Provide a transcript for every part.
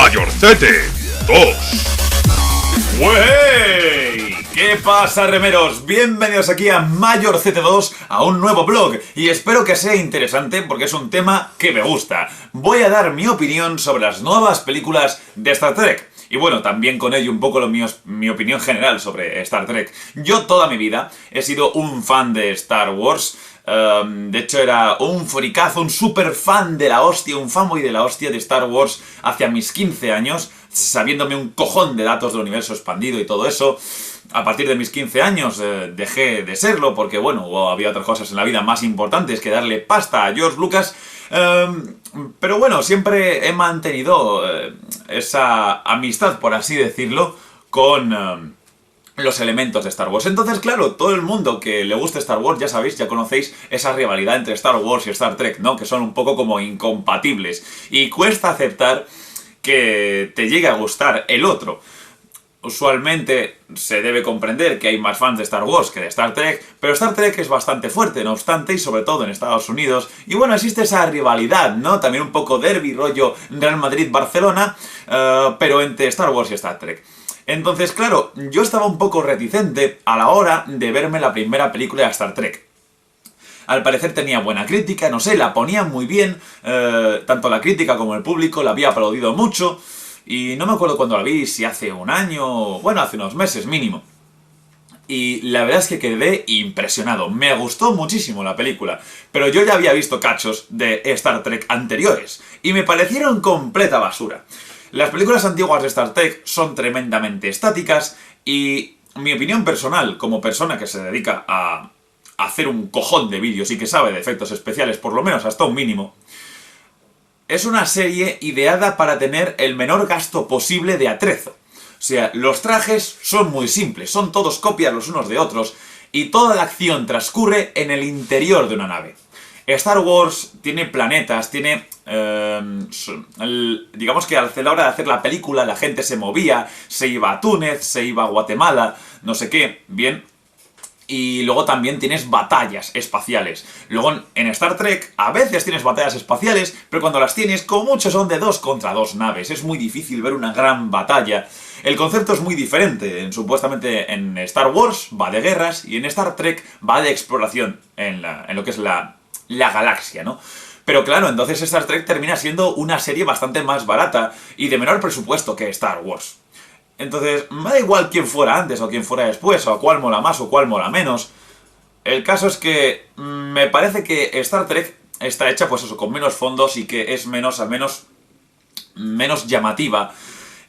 Mayorcete 2. ¡Wey! ¿Qué pasa, remeros? Bienvenidos aquí a Mayorcete 2, a un nuevo vlog, y espero que sea interesante porque es un tema que me gusta. Voy a dar mi opinión sobre las nuevas películas de Star Trek. Y bueno, también con ello un poco mi opinión general sobre Star Trek. Yo toda mi vida he sido un fan de Star Wars. De hecho era un fricazo, un super fan de la hostia, un fanboy de la hostia de Star Wars hacia mis 15 años, sabiéndome un cojón de datos del universo expandido y todo eso. A partir de mis 15 años dejé de serlo porque, bueno, había otras cosas en la vida más importantes que darle pasta a George Lucas. Pero bueno, siempre he mantenido esa amistad, por así decirlo, con los elementos de Star Wars. Entonces, claro, todo el mundo que le guste Star Wars, ya sabéis, ya conocéis esa rivalidad entre Star Wars y Star Trek, ¿no? Que son un poco como incompatibles. Y cuesta aceptar que te llegue a gustar el otro. Usualmente se debe comprender que hay más fans de Star Wars que de Star Trek, pero Star Trek es bastante fuerte, no obstante, y sobre todo en Estados Unidos. Y bueno, existe esa rivalidad, ¿no? También un poco derbi, rollo Real Madrid-Barcelona, pero entre Star Wars y Star Trek. Entonces, claro, yo estaba un poco reticente a la hora de verme la primera película de Star Trek. Al parecer tenía buena crítica, no sé, la ponían muy bien, tanto la crítica como el público la había aplaudido mucho, y no me acuerdo cuándo la vi, si hace un año, bueno, hace unos meses mínimo. Y la verdad es que quedé impresionado, me gustó muchísimo la película, pero yo ya había visto cachos de Star Trek anteriores, y me parecieron completa basura. Las películas antiguas de Star Trek son tremendamente estáticas y mi opinión personal, como persona que se dedica a hacer un cojón de vídeos y que sabe de efectos especiales, por lo menos hasta un mínimo, es una serie ideada para tener el menor gasto posible de atrezo. O sea, los trajes son muy simples, son todos copias los unos de otros y toda la acción transcurre en el interior de una nave. Star Wars tiene planetas, tiene... digamos que a la hora de hacer la película la gente se movía, se iba a Túnez, se iba a Guatemala, no sé qué, bien. Y luego también tienes batallas espaciales. Luego en Star Trek a veces tienes batallas espaciales, pero cuando las tienes, como mucho son de 2 contra 2 naves. Es muy difícil ver una gran batalla. El concepto es muy diferente. Supuestamente en Star Wars va de guerras y en Star Trek va de exploración en lo que es la galaxia, ¿no? Pero claro, entonces Star Trek termina siendo una serie bastante más barata y de menor presupuesto que Star Wars. Entonces, me da igual quién fuera antes o quién fuera después, o cuál mola más o cuál mola menos. El caso es que me parece que Star Trek está hecha, pues eso, con menos fondos y que es menos, al menos, menos llamativa.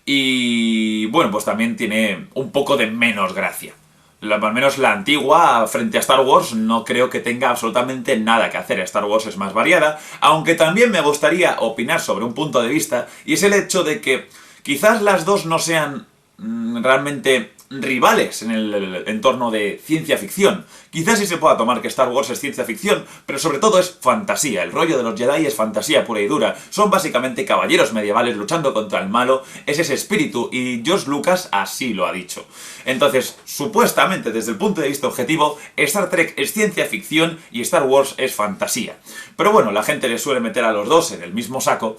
Y bueno, pues también tiene un poco de menos gracia. Al menos la antigua, frente a Star Wars, no creo que tenga absolutamente nada que hacer. Star Wars es más variada, aunque también me gustaría opinar sobre un punto de vista, y es el hecho de que quizás las dos no sean realmente rivales en el entorno de ciencia ficción. Quizás sí se pueda tomar que Star Wars es ciencia ficción, pero sobre todo es fantasía. El rollo de los Jedi es fantasía pura y dura. Son básicamente caballeros medievales luchando contra el malo. Es ese espíritu y George Lucas así lo ha dicho. Entonces, supuestamente, desde el punto de vista objetivo, Star Trek es ciencia ficción y Star Wars es fantasía. Pero bueno, la gente le suele meter a los dos en el mismo saco.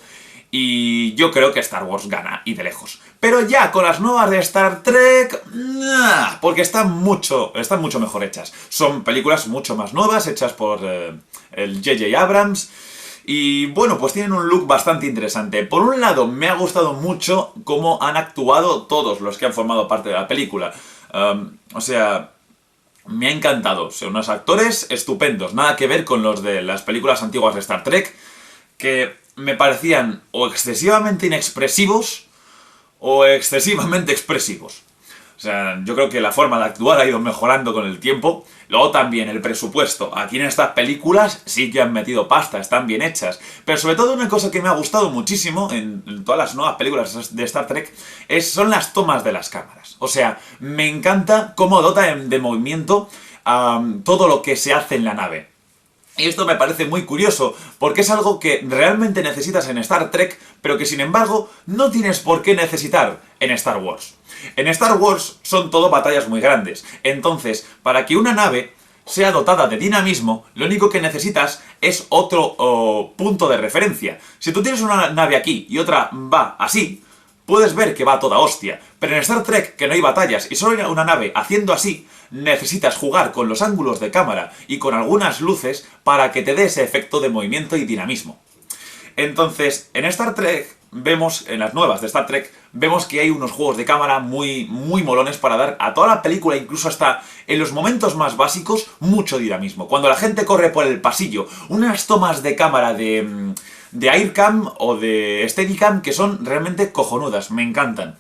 Y yo creo que Star Wars gana, y de lejos. Pero ya con las nuevas de Star Trek... porque están mucho mejor hechas. Son películas mucho más nuevas, hechas por el J.J. Abrams. Y bueno, pues tienen un look bastante interesante. Por un lado, me ha gustado mucho cómo han actuado todos los que han formado parte de la película. O sea... me ha encantado. Son unos actores estupendos. Nada que ver con los de las películas antiguas de Star Trek, que me parecían o excesivamente inexpresivos o excesivamente expresivos. O sea, yo creo que la forma de actuar ha ido mejorando con el tiempo. Luego también el presupuesto. Aquí en estas películas sí que han metido pasta, están bien hechas. Pero sobre todo una cosa que me ha gustado muchísimo en todas las nuevas películas de Star Trek son las tomas de las cámaras. O sea, me encanta cómo dota de movimiento todo lo que se hace en la nave. Y esto me parece muy curioso, porque es algo que realmente necesitas en Star Trek, pero que sin embargo no tienes por qué necesitar en Star Wars. En Star Wars son todo batallas muy grandes, entonces para que una nave sea dotada de dinamismo, lo único que necesitas es otro punto de referencia. Si tú tienes una nave aquí y otra va así, puedes ver que va a toda hostia. Pero en Star Trek, que no hay batallas y solo hay una nave haciendo así, necesitas jugar con los ángulos de cámara y con algunas luces para que te dé ese efecto de movimiento y dinamismo. Entonces, en Star Trek vemos, en las nuevas de Star Trek, vemos que hay unos juegos de cámara muy molones para dar a toda la película, incluso hasta en los momentos más básicos, mucho dinamismo. Cuando la gente corre por el pasillo, unas tomas de cámara de Aircam o de Steadicam que son realmente cojonudas, me encantan.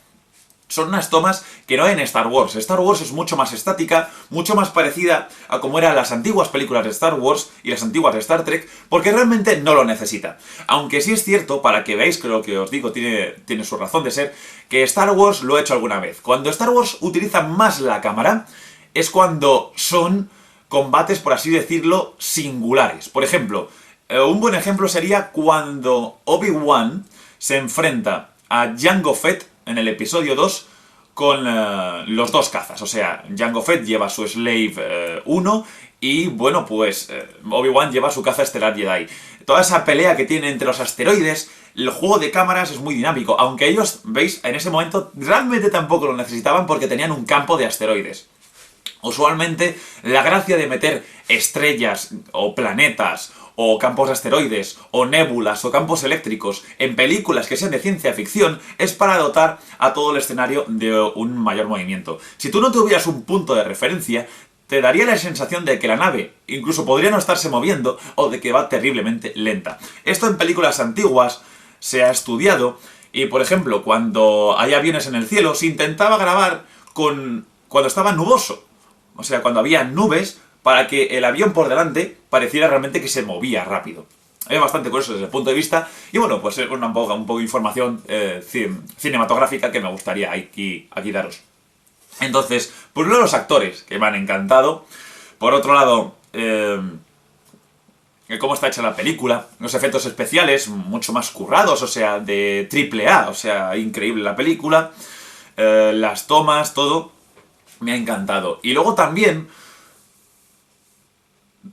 Son unas tomas que no hay en Star Wars. Star Wars es mucho más estática, mucho más parecida a como eran las antiguas películas de Star Wars y las antiguas de Star Trek, porque realmente no lo necesita. Aunque sí es cierto, para que veáis que lo que os digo tiene su razón de ser, que Star Wars lo ha hecho alguna vez. Cuando Star Wars utiliza más la cámara, es cuando son combates, por así decirlo, singulares. Por ejemplo, un buen ejemplo sería cuando Obi-Wan se enfrenta a Jango Fett en el episodio 2 con los dos cazas. O sea, Jango Fett lleva su Slave 1 y, bueno, pues Obi-Wan lleva su caza estelar Jedi. Toda esa pelea que tiene entre los asteroides, el juego de cámaras es muy dinámico, aunque ellos, veis, en ese momento realmente tampoco lo necesitaban porque tenían un campo de asteroides. Usualmente, la gracia de meter estrellas o planetas o campos de asteroides, o nébulas, o campos eléctricos, en películas que sean de ciencia ficción, es para dotar a todo el escenario de un mayor movimiento. Si tú no tuvieras un punto de referencia, te daría la sensación de que la nave incluso podría no estarse moviendo, o de que va terriblemente lenta. Esto en películas antiguas se ha estudiado, y por ejemplo, cuando hay aviones en el cielo, se intentaba grabar cuando estaba nuboso. O sea, cuando había nubes, para que el avión por delante pareciera realmente que se movía rápido. Es bastante curioso desde el punto de vista, y bueno, pues es un poco de información cinematográfica que me gustaría aquí daros. Entonces, por un lado los actores, que me han encantado. Por otro lado, cómo está hecha la película, los efectos especiales mucho más currados, o sea, de triple A, o sea, increíble la película, las tomas, todo, me ha encantado. Y luego también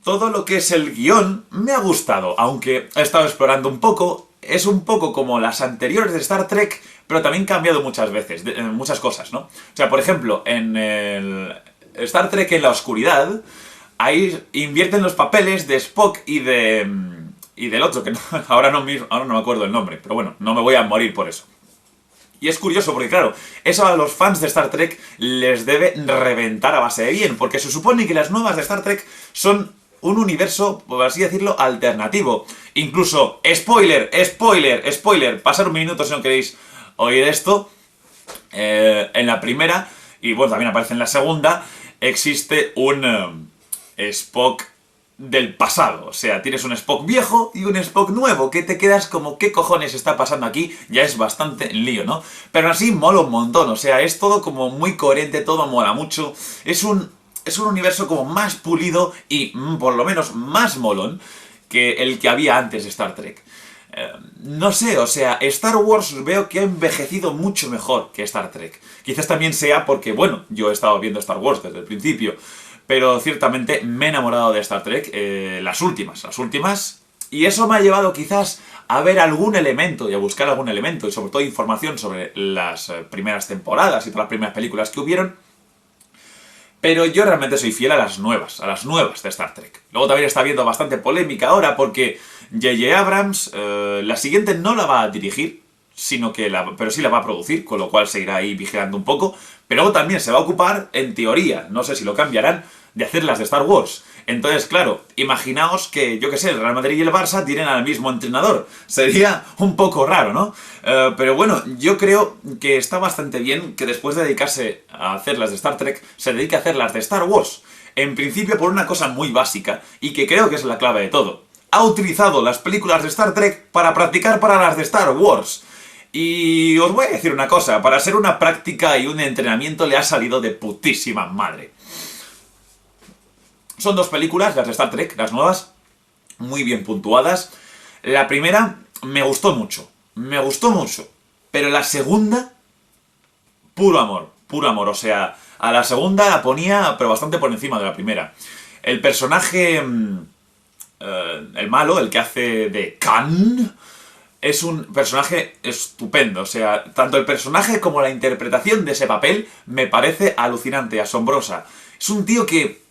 todo lo que es el guión me ha gustado, aunque he estado explorando un poco. Es un poco como las anteriores de Star Trek, pero también cambiado muchas veces, muchas cosas, ¿no? O sea, por ejemplo, en el Star Trek en la oscuridad, ahí invierten los papeles de Spock y del otro, que ahora no me acuerdo el nombre, pero bueno, no me voy a morir por eso. Y es curioso porque, claro, eso a los fans de Star Trek les debe reventar a base de bien, porque se supone que las nuevas de Star Trek son un universo, por así decirlo, alternativo. Incluso, spoiler, pasar un minuto si no queréis oír esto. En la primera, y bueno, también aparece en la segunda, existe un Spock del pasado. O sea, tienes un Spock viejo y un Spock nuevo, que te quedas como, ¿qué cojones está pasando aquí? Ya es bastante lío, ¿no? Pero así mola un montón, o sea, es todo como muy coherente, todo mola mucho. Es un universo como más pulido y por lo menos más molón que el que había antes de Star Trek. No sé, o sea, Star Wars veo que ha envejecido mucho mejor que Star Trek. Quizás también sea porque, bueno, yo he estado viendo Star Wars desde el principio, pero ciertamente me he enamorado de Star Trek, las últimas, y eso me ha llevado quizás a ver algún elemento y a buscar algún elemento, y sobre todo información sobre las primeras temporadas y todas las primeras películas que hubieron. Pero yo realmente soy fiel a las nuevas de Star Trek. Luego también está habiendo bastante polémica ahora porque J.J. Abrams la siguiente no la va a dirigir, pero sí la va a producir, con lo cual se irá ahí vigilando un poco. Pero luego también se va a ocupar, en teoría, no sé si lo cambiarán, de hacer las de Star Wars. Entonces, claro, imaginaos que, yo qué sé, el Real Madrid y el Barça tienen al mismo entrenador. Sería un poco raro, ¿no? Pero bueno, yo creo que está bastante bien que después de dedicarse a hacer las de Star Trek, se dedique a hacer las de Star Wars. En principio por una cosa muy básica, y que creo que es la clave de todo. Ha utilizado las películas de Star Trek para practicar para las de Star Wars. Y os voy a decir una cosa, para ser una práctica y un entrenamiento le ha salido de putísima madre. Son dos películas, las de Star Trek, las nuevas, muy bien puntuadas. La primera me gustó mucho, pero la segunda, puro amor, o sea, a la segunda la ponía, pero bastante por encima de la primera. El personaje, el malo, el que hace de Khan, es un personaje estupendo. O sea, tanto el personaje como la interpretación de ese papel me parece alucinante, asombrosa. Es un tío que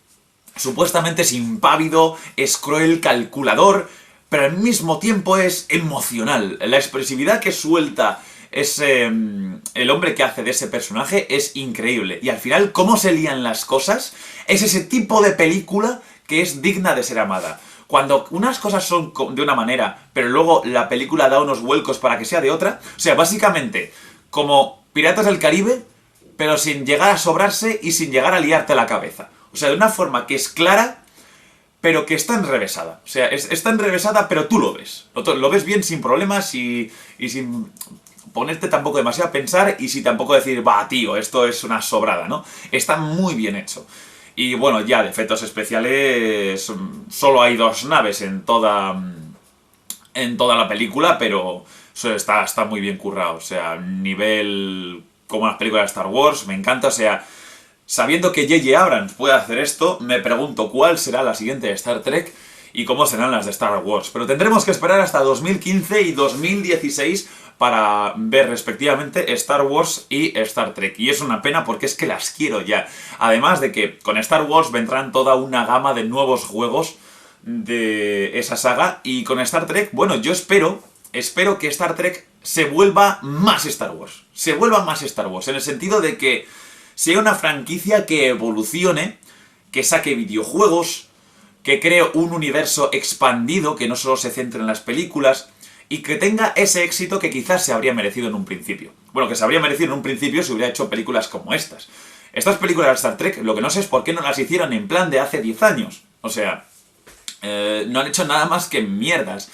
supuestamente es impávido, es cruel, calculador, pero al mismo tiempo es emocional. La expresividad que suelta el hombre que hace de ese personaje es increíble. Y al final, cómo se lían las cosas, es ese tipo de película que es digna de ser amada. Cuando unas cosas son de una manera, pero luego la película da unos vuelcos para que sea de otra. O sea, básicamente, como Piratas del Caribe, pero sin llegar a sobrarse y sin llegar a liarte la cabeza. O sea, de una forma que es clara, pero que está enrevesada. O sea, está enrevesada, pero tú lo ves. Lo ves bien sin problemas y sin ponerte tampoco demasiado a pensar y sin tampoco decir, va, tío, esto es una sobrada, ¿no? Está muy bien hecho. Y bueno, ya de efectos especiales solo hay 2 naves en toda la película, pero eso está muy bien currado. O sea, nivel como las películas de Star Wars, me encanta. O sea, sabiendo que J.J. Abrams puede hacer esto, me pregunto cuál será la siguiente de Star Trek y cómo serán las de Star Wars. Pero tendremos que esperar hasta 2015 y 2016 para ver respectivamente Star Wars y Star Trek. Y es una pena porque es que las quiero ya. Además de que con Star Wars vendrán toda una gama de nuevos juegos de esa saga. Y con Star Trek, bueno, yo espero que Star Trek se vuelva más Star Wars. Se vuelva más Star Wars, en el sentido de que sea una franquicia que evolucione, que saque videojuegos, que cree un universo expandido, que no solo se centre en las películas, y que tenga ese éxito que quizás se habría merecido en un principio. Bueno, que se habría merecido en un principio si hubiera hecho películas como estas. Estas películas de Star Trek, lo que no sé es por qué no las hicieron en plan de hace 10 años. O sea, no han hecho nada más que mierdas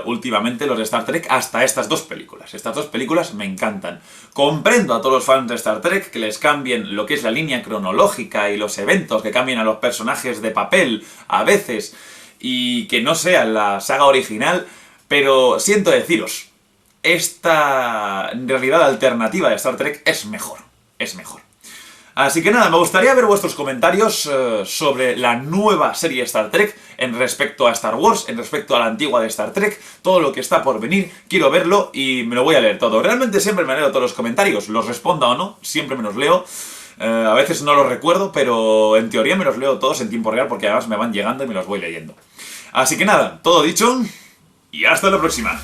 últimamente los de Star Trek hasta estas 2 películas. Estas 2 películas me encantan. Comprendo a todos los fans de Star Trek que les cambien lo que es la línea cronológica y los eventos, que cambien a los personajes de papel a veces y que no sea la saga original, pero siento deciros, esta realidad alternativa de Star Trek es mejor, es mejor. Así que nada, me gustaría ver vuestros comentarios sobre la nueva serie Star Trek en respecto a Star Wars, en respecto a la antigua de Star Trek, todo lo que está por venir, quiero verlo y me lo voy a leer todo. Realmente siempre me leo todos los comentarios, los responda o no, siempre me los leo. A veces no los recuerdo, pero en teoría me los leo todos en tiempo real porque además me van llegando y me los voy leyendo. Así que nada, todo dicho y hasta la próxima.